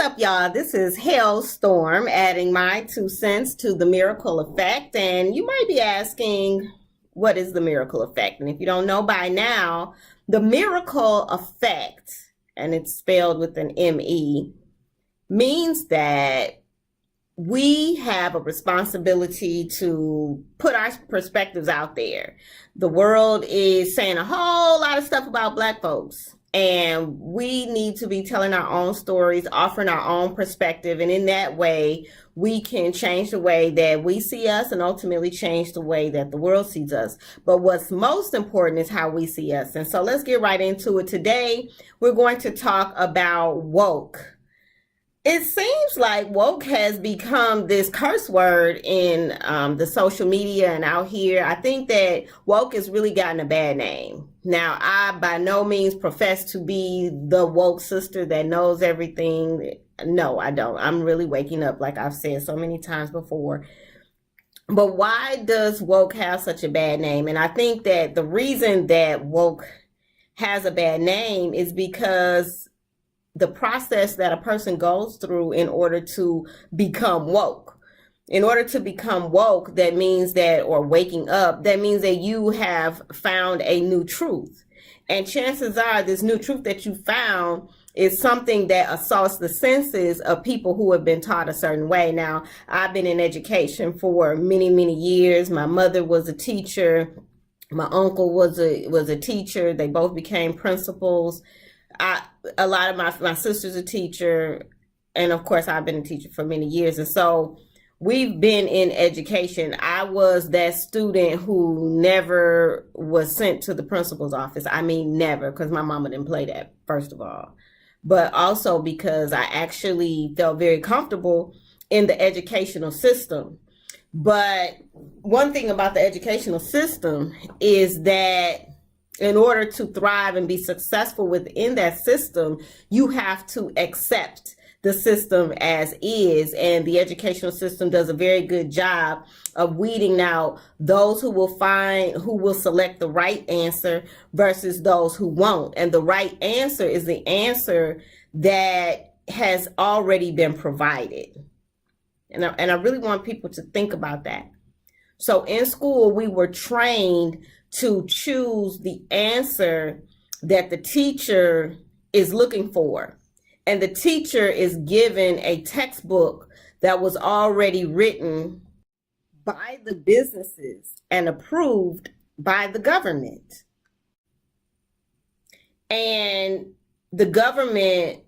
up, y'all? This is Hailstorm adding my 2 cents to the miracle effect. And you might be asking, what is the miracle effect? And if you don't know by now, the miracle effect, and it's spelled with an M-E, means that we have a responsibility to put our perspectives out there. The world is saying a whole lot of stuff about Black folks. And we need to be telling our own stories, offering our own perspective. And in that way, we can change the way that we see us and ultimately change the way that the world sees us. But what's most important is how we see us. And so let's get right into it. Today, we're going to talk about woke. It seems like woke has become this curse word in the social media and out here. I think that woke has really gotten a bad name. Now, I by no means profess to be the woke sister that knows everything. No, I don't. I'm really waking up, like I've said so many times before. But why does woke have such a bad name? And I think that the reason that woke has a bad name is because the process that a person goes through in order to become woke. In order to become woke, that means that, or waking up, that means that you have found a new truth. And chances are this new truth that you found is something that assaults the senses of people who have been taught a certain way. Now, I've been in education for many, many years. My mother was a teacher. My uncle was a teacher. They both became principals. A lot of my sister's a teacher, and of course I've been a teacher for many years, and so we've been in education. I was that student who never was sent to the principal's office. I mean, never, because my mama didn't play that, first of all, but also because I actually felt very comfortable in the educational system. But one thing about the educational system is that in order to thrive and be successful within that system, you have to accept the system as is. And the educational system does a very good job of weeding out those who will select the right answer versus those who won't. And the right answer is the answer that has already been provided. And I really want people to think about that. So in school, we were trained to choose the answer that the teacher is looking for. And the teacher is given a textbook that was already written by the businesses and approved by the government. And the government,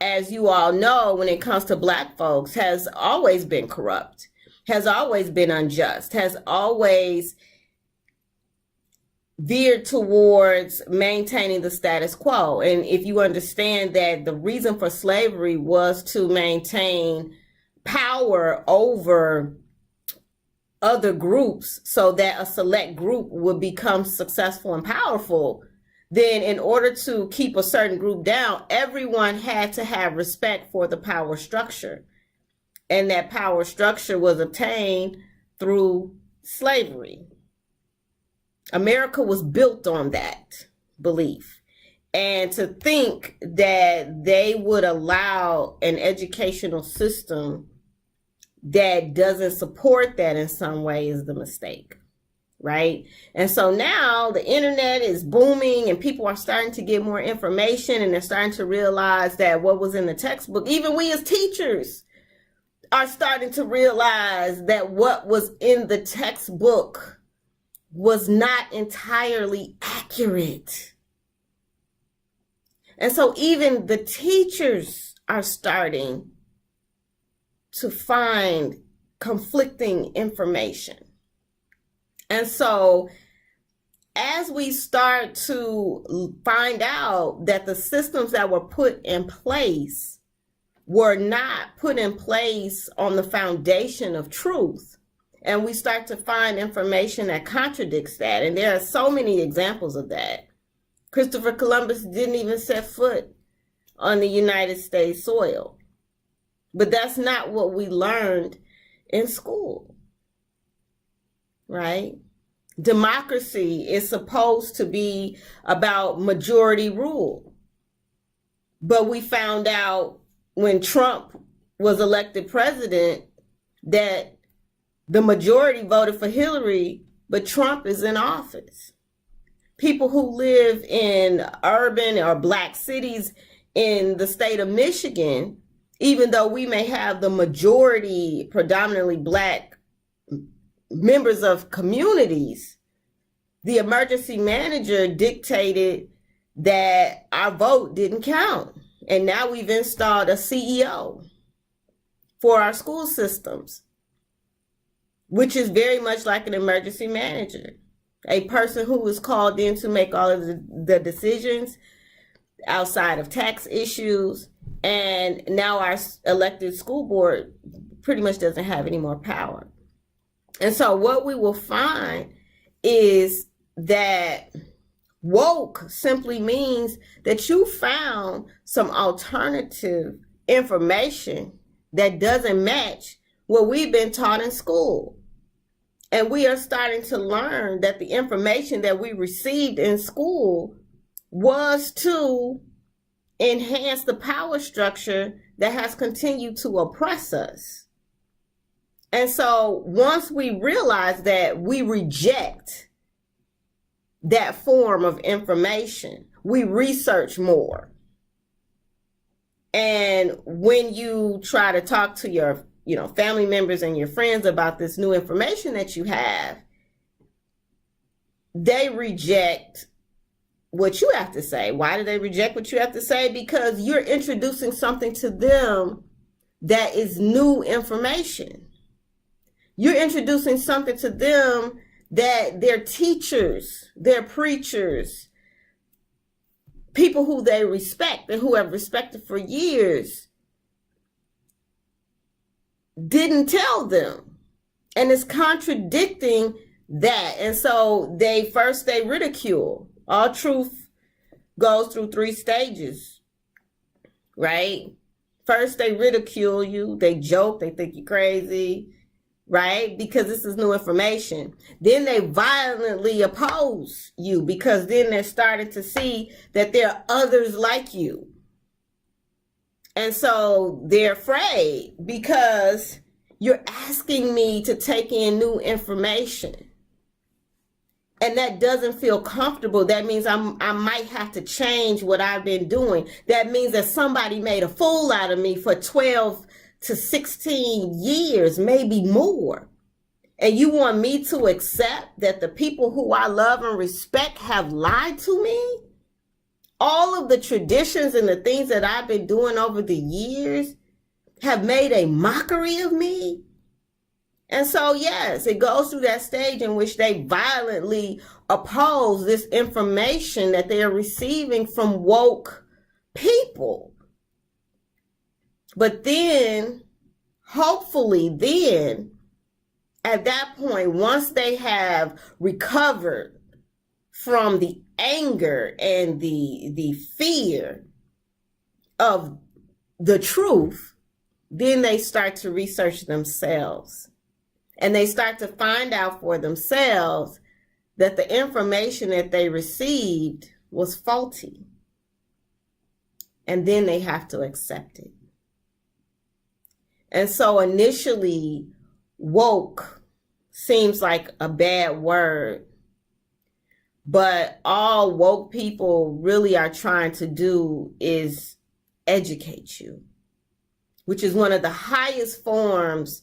as you all know, when it comes to Black folks, has always been corrupt, has always been unjust, has always veered towards maintaining the status quo. And if you understand that the reason for slavery was to maintain power over other groups so that a select group would become successful and powerful, then in order to keep a certain group down, everyone had to have respect for the power structure. And that power structure was obtained through slavery. America was built on that belief. And to think that they would allow an educational system that doesn't support that in some way is the mistake, right? And so now the internet is booming and people are starting to get more information, and they're starting to realize that what was in the textbook, even we as teachers are starting to realize that what was in the textbook was not entirely accurate. And so even the teachers are starting to find conflicting information. And so as we start to find out that the systems that were put in place were not put in place on the foundation of truth, and we start to find information that contradicts that. And there are so many examples of that. Christopher Columbus didn't even set foot on the United States soil. But that's not what we learned in school, right? Democracy is supposed to be about majority rule. But we found out when Trump was elected president that the majority voted for Hillary, but Trump is in office. People who live in urban or black cities in the state of Michigan, even though we may have the majority predominantly black members of communities, the emergency manager dictated that our vote didn't count. And now we've installed a CEO for our school systems, which is very much like an emergency manager, a person who is called in to make all of the decisions outside of tax issues. And now our elected school board pretty much doesn't have any more power. And so what we will find is that woke simply means that you found some alternative information that doesn't match what we've been taught in school. And we are starting to learn that the information that we received in school was to enhance the power structure that has continued to oppress us. And so once we realize that, we reject that form of information. We research more. And when you try to talk to your, family members and your friends about this new information that you have, they reject what you have to say. Why do they reject what you have to say? Because you're introducing something to them that is new information. You're introducing something to them that their teachers, their preachers, people who they respect and who have respected for years didn't tell them. And it's contradicting that. And so they ridicule. All truth goes through 3 stages, right? First, they ridicule you. They joke. They think you're crazy, right? Because this is new information. Then they violently oppose you because then they're starting to see that there are others like you. And so they're afraid because you're asking me to take in new information. And that doesn't feel comfortable. That means I might have to change what I've been doing. That means that somebody made a fool out of me for 12 to 16 years, maybe more. And you want me to accept that the people who I love and respect have lied to me? All of the traditions and the things that I've been doing over the years have made a mockery of me? And so, yes, it goes through that stage in which they violently oppose this information that they are receiving from woke people. But then, hopefully then, at that point, once they have recovered from the anger and the fear of the truth, then they start to research themselves. And they start to find out for themselves that the information that they received was faulty. And then they have to accept it. And so initially, woke seems like a bad word. But all woke people really are trying to do is educate you, which is one of the highest forms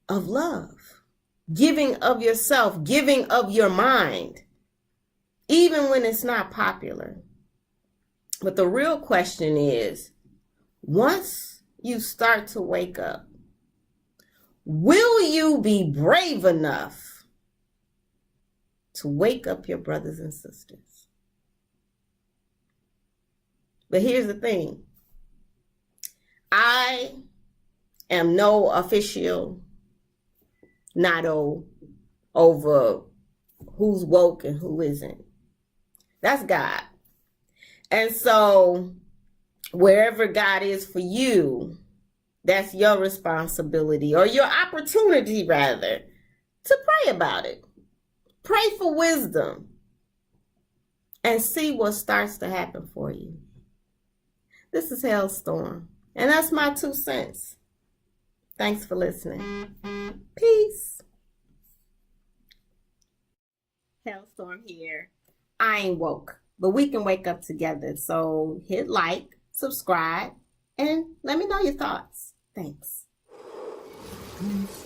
of love. Giving of yourself, giving of your mind, even when it's not popular. But the real question is, once you start to wake up, will you be brave enough to wake up your brothers and sisters? But here's the thing. I am no official over who's woke and who isn't. That's God. And so wherever God is for you, that's your responsibility, or your opportunity rather, to pray about it. Pray for wisdom and see what starts to happen for you. This is Hailstorm, And that's my 2 cents. Thanks for listening. Peace. Hailstorm here. I ain't woke, but we can wake up together. So hit like, subscribe, and let me know your thoughts. Thanks. Peace.